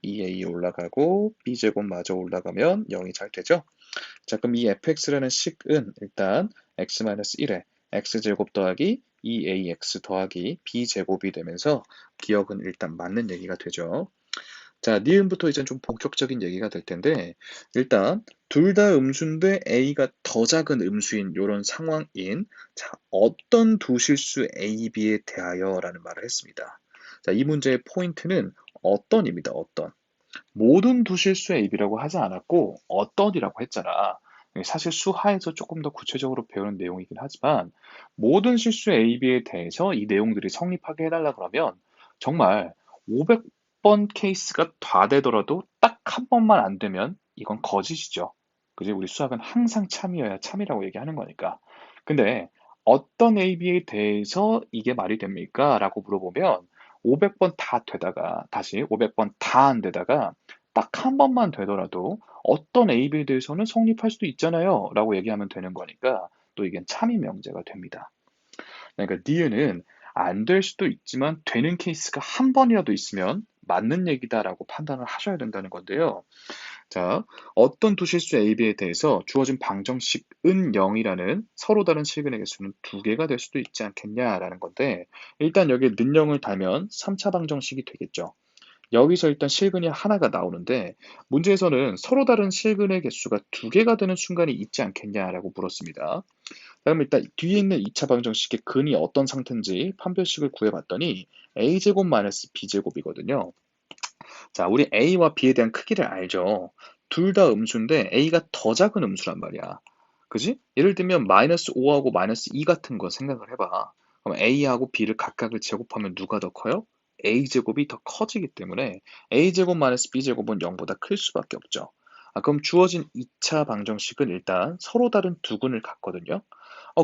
2a 올라가고 b제곱 마저 올라가면 0이 잘 되죠. 자, 그럼 이 fx라는 식은 일단 x-1에 x제곱 더하기 2ax 더하기 b제곱이 되면서 기억은 일단 맞는 얘기가 되죠. 자, 니은부터 이제 좀 본격적인 얘기가 될 텐데 일단 둘 다 음수인데 a가 더 작은 음수인 이런 상황인 자, 어떤 두 실수 a, b에 대하여 라는 말을 했습니다. 자, 이 문제의 포인트는 어떤입니다. 어떤. 모든 두 실수 AB라고 하지 않았고 어떤이라고 했잖아. 사실 수하에서 조금 더 구체적으로 배우는 내용이긴 하지만 모든 실수 AB에 대해서 이 내용들이 성립하게 해달라 그러면 정말 500번 케이스가 다 되더라도 딱 한 번만 안 되면 이건 거짓이죠. 그지? 우리 수학은 항상 참이어야 참이라고 얘기하는 거니까. 근데 어떤 AB에 대해서 이게 말이 됩니까? 라고 물어보면 500번 다 되다가 다시 500번 다 안 되다가 딱 한 번만 되더라도 어떤 AB에 대해서는 성립할 수도 있잖아요 라고 얘기하면 되는 거니까 또 이게 참이 명제가 됩니다. 그러니까 니은은 안 될 수도 있지만 되는 케이스가 한 번이라도 있으면 맞는 얘기다라고 판단을 하셔야 된다는 건데요. 자, 어떤 두 실수 AB에 대해서 주어진 방정식은 0이라는 서로 다른 실근의 개수는 두 개가 될 수도 있지 않겠냐라는 건데 일단 여기에 는 0을 달면 3차 방정식이 되겠죠. 여기서 일단 실근이 하나가 나오는데 문제에서는 서로 다른 실근의 개수가 두 개가 되는 순간이 있지 않겠냐라고 물었습니다. 그럼 일단 뒤에 있는 2차 방정식의 근이 어떤 상태인지 판별식을 구해봤더니 a제곱 마이너스 b제곱이거든요. 자, 우리 a와 b에 대한 크기를 알죠. 둘 다 음수인데 a가 더 작은 음수란 말이야. 그지? 예를 들면 마이너스 5하고 마이너스 2 같은 거 생각을 해봐. 그럼 a하고 b를 각각을 제곱하면 누가 더 커요? a제곱이 더 커지기 때문에 a제곱 마이너스 b제곱은 0보다 클 수밖에 없죠. 그럼 주어진 2차 방정식은 일단 서로 다른 두 근을 갖거든요.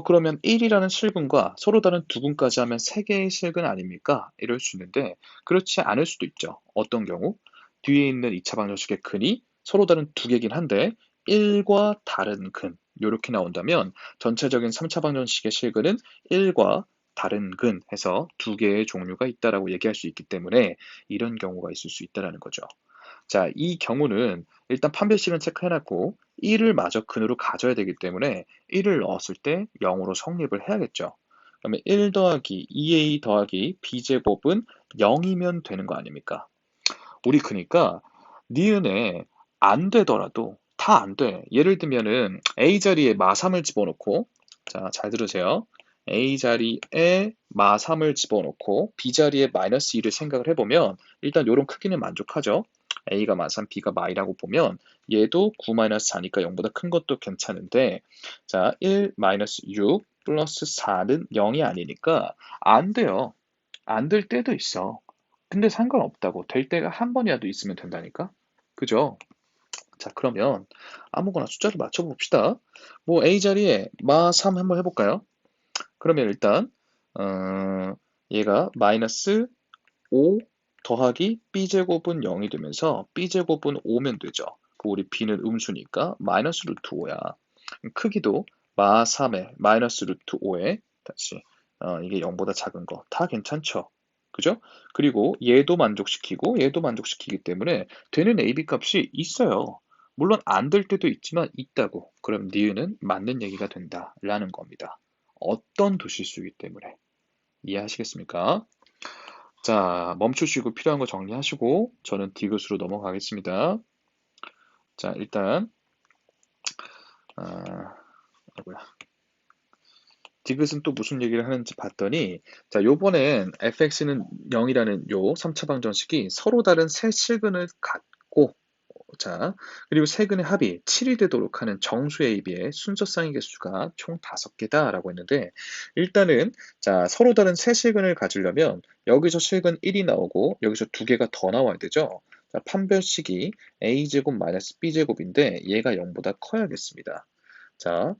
그러면 1이라는 실근과 서로 다른 두 근까지 하면 세 개의 실근 아닙니까? 이럴 수 있는데 그렇지 않을 수도 있죠. 어떤 경우? 뒤에 있는 2차 방정식의 근이 서로 다른 두 개긴 한데 1과 다른 근 이렇게 나온다면 전체적인 3차 방정식의 실근은 1과 다른 근 해서 두 개의 종류가 있다라고 얘기할 수 있기 때문에 이런 경우가 있을 수 있다라는 거죠. 자, 이 경우는 일단 판별식은 체크해놨고 1을 마저 근으로 가져야 되기 때문에 1을 넣었을 때 0으로 성립을 해야겠죠. 그러면 1 더하기 2a 더하기 b제곱은 0이면 되는 거 아닙니까? 우리 그니까 니은에 안 되더라도 다 안 돼. 예를 들면은 a 자리에 마3을 집어넣고 자, 잘 들으세요. a 자리에 마3을 집어넣고 b 자리에 마이너스 2를 생각을 해보면 일단 이런 크기는 만족하죠. a가 마3, b가 마이라고 보면 얘도 9-4니까 0보다 큰 것도 괜찮은데 자, 1 6 플러스 4는 0이 아니니까 안 돼요. 안 될 때도 있어. 근데 상관없다고. 될 때가 한 번이라도 있으면 된다니까? 그죠? 자, 그러면 아무거나 숫자를 맞춰봅시다. 뭐 A 자리에 마3 한번 해볼까요? 그러면 일단 얘가 마이너스 5 더하기 b제곱은 0이 되면서 b제곱은 5면 되죠. 우리 b는 음수니까 마이너스 루트 5야. 크기도 마3에 마이너스 루트 5에 다시 이게 0보다 작은 거 다 괜찮죠. 그죠? 그리고 얘도 만족시키고 얘도 만족시키기 때문에 되는 AB 값이 있어요. 물론 안 될 때도 있지만 있다고. 그럼 니은은 맞는 얘기가 된다라는 겁니다. 어떤 도실수이기 때문에. 이해하시겠습니까? 자, 멈추시고 필요한 거 정리하시고 저는 디귿으로 넘어가겠습니다. 자, 일단 아이고야. 디귿은 또 무슨 얘기를 하는지 봤더니 자, 요번엔 fx는 0이라는 요 3차 방정식이 서로 다른 세 실근을 갖고 자, 그리고 세근의 합이 7이 되도록 하는 정수 AB의 순서쌍의 개수가 총 5개다라고 했는데 일단은 자, 서로 다른 세 실근을 가지려면 여기서 실근 1이 나오고 여기서 두 개가 더 나와야 되죠. 자, 판별식이 a제곱 마이너스 b제곱인데 얘가 0보다 커야겠습니다. 자,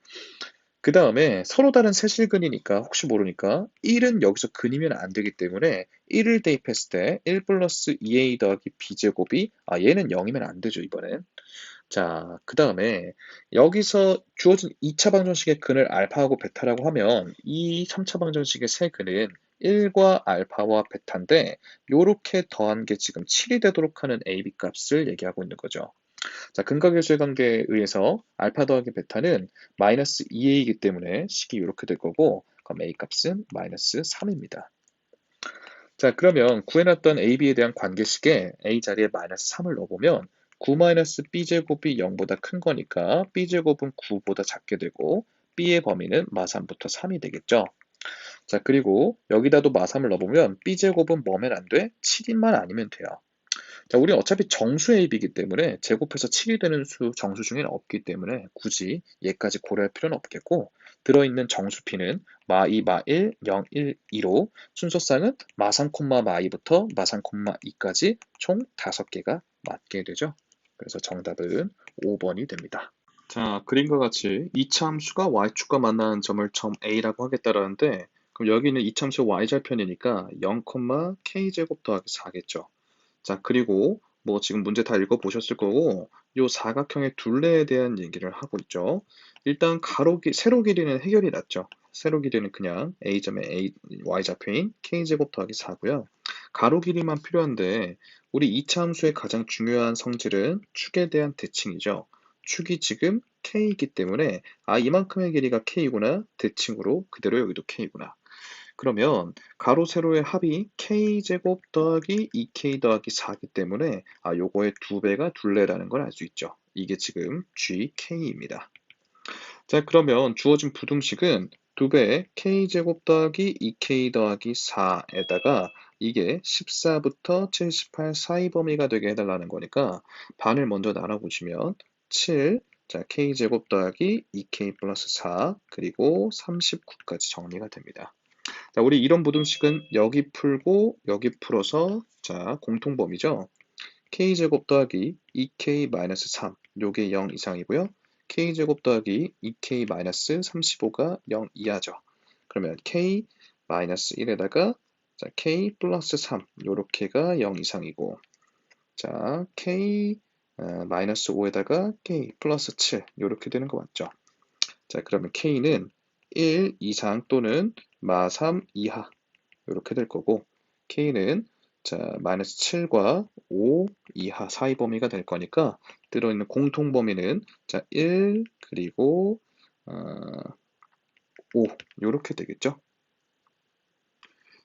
그 다음에 서로 다른 세실근이니까 혹시 모르니까 1은 여기서 근이면 안 되기 때문에 1을 대입했을 때 1 플러스 2a 더하기 b제곱이 얘는 0이면 안 되죠 이번엔. 자, 그 다음에 여기서 주어진 2차 방정식의 근을 알파하고 베타라고 하면 이 3차 방정식의 세 근은 1과 알파와 베타인데 요렇게 더한 게 지금 7이 되도록 하는 AB 값을 얘기하고 있는 거죠. 자, 근각계수의 관계에 의해서 알파 더하기 베타는 마이너스 2a이기 때문에 식이 이렇게 될 거고 그럼 a 값은 마이너스 3입니다. 자, 그러면 구해놨던 AB에 대한 관계식에 A 자리에 마이너스 3을 넣어보면 9-b제곱이 0보다 큰 거니까 b제곱은 9보다 작게 되고 b의 범위는 마3부터 3이 되겠죠. 자, 그리고 여기다도 마3을 넣어보면 b제곱은 뭐면 안 돼? 7인만 아니면 돼요. 자, 우리 어차피 정수 AB이기 때문에 제곱해서 7이 되는 수 정수 중에는 없기 때문에 굳이 얘까지 고려할 필요는 없겠고 들어있는 정수 P는 마2, 마1, 0, 1, 2로 순서쌍은 마3, 마2부터 마3, 2까지 총 5개가 맞게 되죠. 그래서 정답은 5번이 됩니다. 자, 그림과 같이 이차 함수가 y축과 만나는 점을 점 A라고 하겠다라는데 그럼 여기는 이차 함수 y절편이니까 0, k제곱 더하기 4겠죠. 자, 그리고 뭐 지금 문제 다 읽어보셨을 거고 요 사각형의 둘레에 대한 얘기를 하고 있죠. 일단 세로 길이는 해결이 났죠. 세로 길이는 그냥 A점의 Y좌표인 K제곱 더하기 4고요. 가로 길이만 필요한데 우리 이차 함수의 가장 중요한 성질은 축에 대한 대칭이죠. 축이 지금 K이기 때문에 이만큼의 길이가 K구나 대칭으로 그대로 여기도 K구나. 그러면 가로 세로의 합이 k제곱 더하기 2k 더하기 4이기 때문에 요거의 2배가 둘레라는 걸 알 수 있죠. 이게 지금 gk입니다. 자, 그러면 주어진 부등식은 2배의 k제곱 더하기 2k 더하기 4에다가 이게 14부터 78 사이 범위가 되게 해달라는 거니까 반을 먼저 나눠보시면 7, 자, k제곱 더하기 2k 플러스 4, 그리고 39까지 정리가 됩니다. 자, 우리 이런 부등식은 여기 풀고 여기 풀어서 자, 공통범위죠. k제곱 더하기 2k 마이너스 3, 요게 0 이상이고요. k제곱 더하기 2k 마이너스 35가 0 이하죠. 그러면 k 마이너스 1에다가 자, k 플러스 3, 요렇게가 0 이상이고 자, k 마이너스 5에다가 k 플러스 7, 요렇게 되는 거 맞죠? 자, 그러면 k는 1 이상 또는 마3 이하 이렇게 될 거고 k는 자, 마이너스 7과 5 이하 사이 범위가 될 거니까 들어있는 공통 범위는 자, 1 그리고 5 이렇게 되겠죠.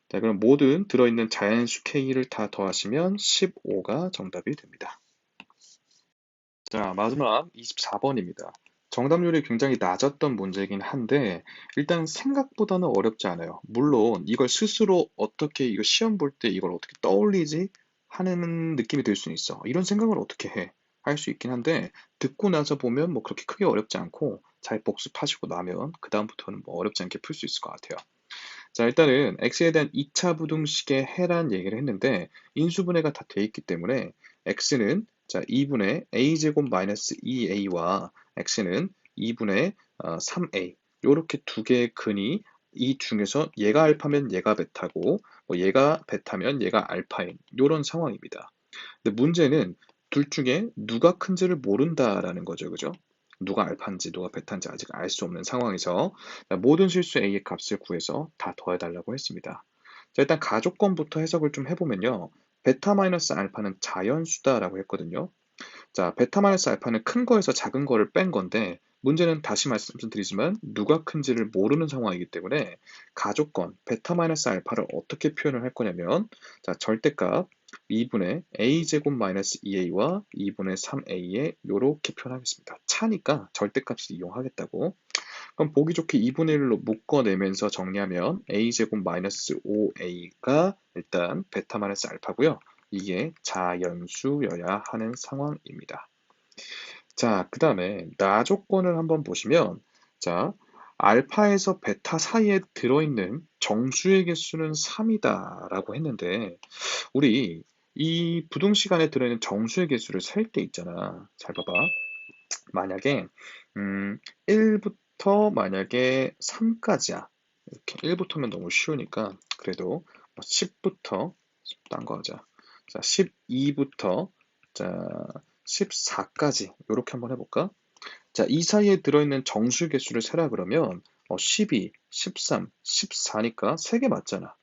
자, 그럼 모든 들어있는 자연수 k를 다 더하시면 15가 정답이 됩니다. 자, 마지막 24번입니다. 정답률이 굉장히 낮았던 문제이긴 한데 일단 생각보다는 어렵지 않아요. 물론 이걸 스스로 어떻게 이거 시험 볼 때 이걸 어떻게 떠올리지 하는 느낌이 들 수는 있어. 이런 생각을 어떻게 해? 할 수 있긴 한데 듣고 나서 보면 뭐 그렇게 크게 어렵지 않고 잘 복습하시고 나면 그 다음부터는 뭐 어렵지 않게 풀 수 있을 것 같아요. 자, 일단은 x에 대한 2차 부등식의 해란 얘기를 했는데 인수분해가 다 돼 있기 때문에 x는 자, 2분의 a제곱 마이너스 2a와 x는 2분의 3a 요렇게 두 개의 근이 이 중에서 얘가 알파면 얘가 베타고 뭐 얘가 베타면 얘가 알파인 요런 상황입니다. 근데 문제는 둘 중에 누가 큰지를 모른다라는 거죠. 그죠? 누가 알파인지 누가 베타인지 아직 알 수 없는 상황에서 모든 실수 a의 값을 구해서 다 더해달라고 했습니다. 자, 일단 가족권부터 해석을 좀 해보면요. 베타 마이너스 알파는 자연수다라고 했거든요. 자, 베타 마이너스 알파는 큰 거에서 작은 거를 뺀 건데 문제는 다시 말씀드리지만 누가 큰지를 모르는 상황이기 때문에 가족권 베타 마이너스 알파를 어떻게 표현을 할 거냐면 자, 절대값 2분의 a제곱 마이너스 2a와 2분의 3a에 이렇게 표현하겠습니다. 차니까 절대값을 이용하겠다고. 그럼 보기 좋게 2분의 1로 묶어내면서 정리하면 a제곱 마이너스 5a가 일단 베타 마이너스 알파고요. 이게 자연수여야 하는 상황입니다. 자, 그 다음에 나 조건을 한번 보시면 자, 알파에서 베타 사이에 들어있는 정수의 개수는 3이다 라고 했는데 우리 이 부등식 안에 들어있는 정수의 개수를 셀 때 있잖아. 잘 봐봐. 만약에 1부터 만약에 3까지야. 이렇게 1부터면 너무 쉬우니까 그래도 10부터 딴 거 하자. 자, 12부터 자, 14까지 이렇게 한번 해볼까? 자, 이 사이에 들어있는 정수 개수를 세라 그러면 12, 13, 14니까 3개 맞잖아.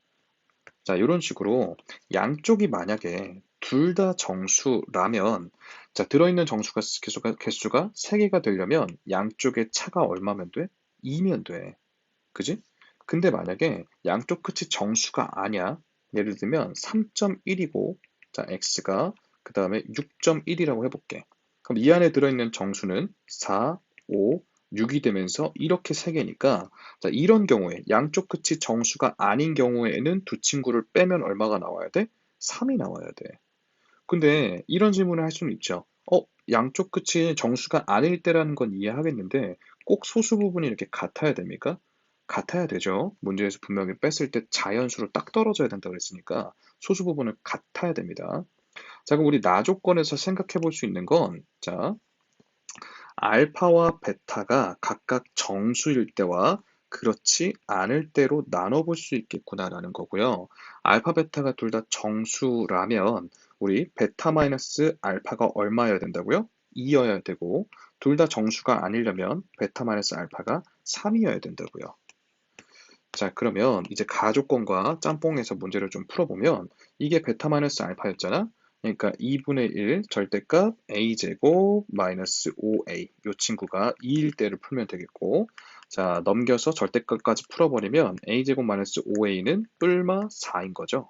자, 이런 식으로 양쪽이 만약에 둘 다 정수라면 자, 들어있는 정수가 개수가 3개가 되려면 양쪽의 차가 얼마면 돼? 2면 돼. 그지? 근데 만약에 양쪽 끝이 정수가 아니야. 예를 들면 3.1이고 자, x가 그 다음에 6.1이라고 해볼게. 그럼 이 안에 들어있는 정수는 4, 5, 6이 되면서 이렇게 3개니까 자, 이런 경우에 양쪽 끝이 정수가 아닌 경우에는 두 친구를 빼면 얼마가 나와야 돼? 3이 나와야 돼. 근데 이런 질문을 할 수는 있죠. 양쪽 끝이 정수가 아닐 때라는 건 이해하겠는데 꼭 소수 부분이 이렇게 같아야 됩니까? 같아야 되죠. 문제에서 분명히 뺐을 때 자연수로 딱 떨어져야 된다고 그랬으니까 소수 부분은 같아야 됩니다. 자, 그럼 우리 나 조건에서 생각해 볼 수 있는 건, 자, 알파와 베타가 각각 정수일 때와 그렇지 않을 때로 나눠볼 수 있겠구나라는 거고요. 알파, 베타가 둘 다 정수라면 우리 베타 마이너스 알파가 얼마여야 된다고요? 2여야 되고 둘 다 정수가 아니려면 베타 마이너스 알파가 3이어야 된다고요. 자, 그러면 이제 가족권과 짬뽕에서 문제를 좀 풀어보면 이게 베타 마이너스 알파였잖아? 그러니까 2분의 1 절대값 a제곱 마이너스 5a 이 친구가 2일 때를 풀면 되겠고 자 넘겨서 절대값까지 풀어버리면 a제곱 마이너스 5a는 뿔마 4인 거죠.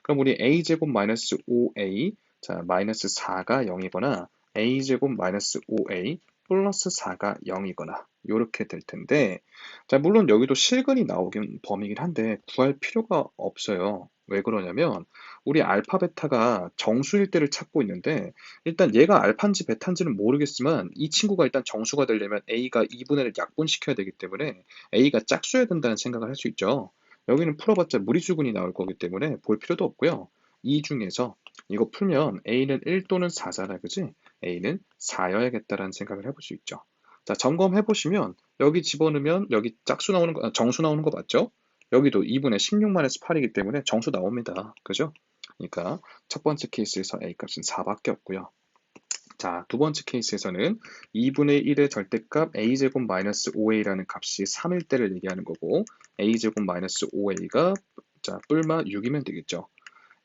그럼 우리 a제곱 마이너스 5a 자 마이너스 4가 0이거나 a제곱 마이너스 5a 플러스 4가 0이거나 이렇게 될 텐데 자 물론 여기도 실근이 나오긴 범위긴 한데 구할 필요가 없어요. 왜 그러냐면 우리 알파 베타가 정수일 때를 찾고 있는데 일단 얘가 알파인지 베타인지는 모르겠지만 이 친구가 일단 정수가 되려면 a가 2분의 1을 약분시켜야 되기 때문에 a가 짝수여야 된다는 생각을 할 수 있죠. 여기는 풀어봤자 무리수근이 나올 거기 때문에 볼 필요도 없고요. 이 중에서 이거 풀면 a는 1 또는 4잖아, 그지? a는 4여야겠다라는 생각을 해볼 수 있죠. 자, 점검해 보시면 여기 집어넣으면 여기 짝수 나오는 거, 정수 나오는 거 맞죠? 여기도 2분의 16-8이기 때문에 정수 나옵니다. 그죠? 그러니까 첫 번째 케이스에서 a 값은 4밖에 없고요. 자, 두 번째 케이스에서는 2분의 1의 절대값 a제곱 마이너스 5a라는 값이 3일 때를 얘기하는 거고 a제곱 마이너스 5a가 자, 뿔마 6이면 되겠죠.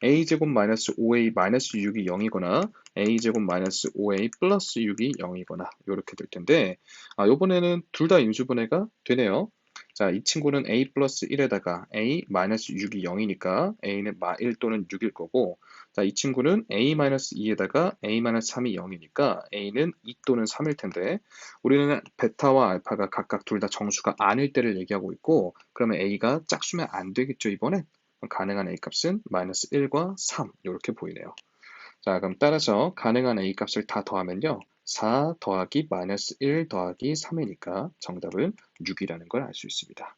a제곱 마이너스 5a 마이너스 6이 0이거나 a제곱 마이너스 5a 플러스 6이 0이거나 이렇게 될 텐데 요번에는 둘 다 인수분해가 되네요. 자, 이 친구는 a 플러스 1에다가 a 마이너스 6이 0이니까 a는 마1 또는 6일 거고 자, 이 친구는 a 마이너스 2에다가 a 마이너스 3이 0이니까 a는 2 또는 3일 텐데 우리는 베타와 알파가 각각 둘 다 정수가 아닐 때를 얘기하고 있고 그러면 a가 짝수면 안 되겠죠, 이번엔? 가능한 a 값은 마이너스 1과 3 이렇게 보이네요. 자, 그럼 따라서 가능한 a 값을 다 더하면요. 4 더하기 마이너스 1 더하기 3이니까 정답은 6이라는 걸 알 수 있습니다.